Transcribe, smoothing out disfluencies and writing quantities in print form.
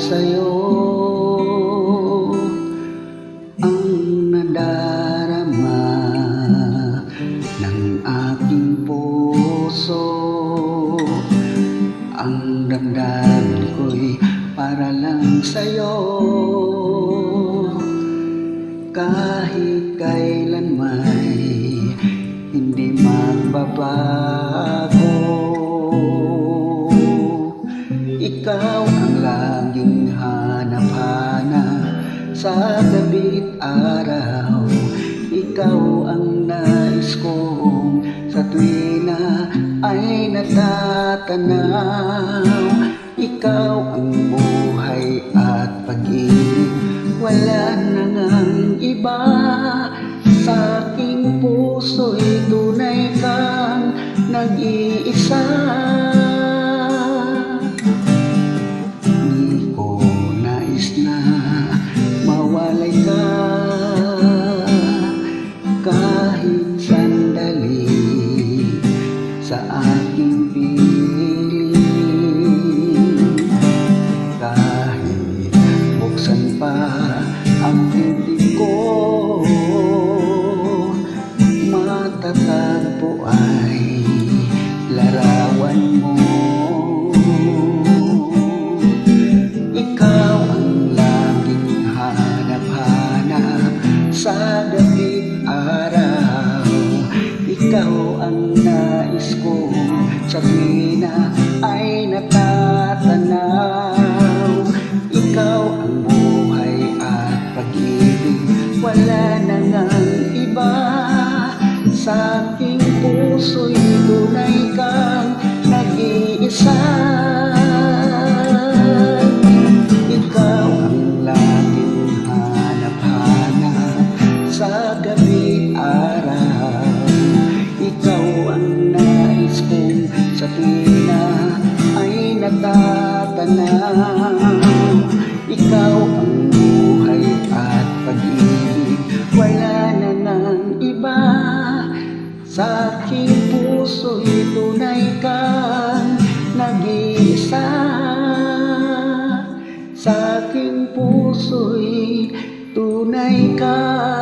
sa'yo ang nadarama ng aking puso. Ang damdamin ko'y para lang sa'yo, kahit kailan may hindi magbabago. Ikaw ang laging hanap-hanap sa gabi't araw. Ikaw ang nais kong sa tuwi na ay natatanaw. Ikaw ang buhay at pag-ibig, wala na ngang iba. Sa aking puso'y tunay kang nag-iisa. Di ko nais na mawalay ka kahit sandali sa aking piling. Kahit buksan pa ang bibig ko, matatagpo ay larawan mo. Ikaw ang laging hanap-hanap sa gabi't araw. Ikaw ang nais kong sabihin na ay natatanaw. Ikaw ang buhay at pag-ibig, wala na ngang iba. Sa aking puso'y tunay kang nag-iisa. Ikaw ang laging hanap-hanap sa gabi't araw. Ikaw ang nais kong sabihin na ay natatanaw. Ikaw ang buhay at pag-ibig, wala na ngang iba. Sa aking puso'y tunay kang nag-iisa. Sa aking puso'y tunay kang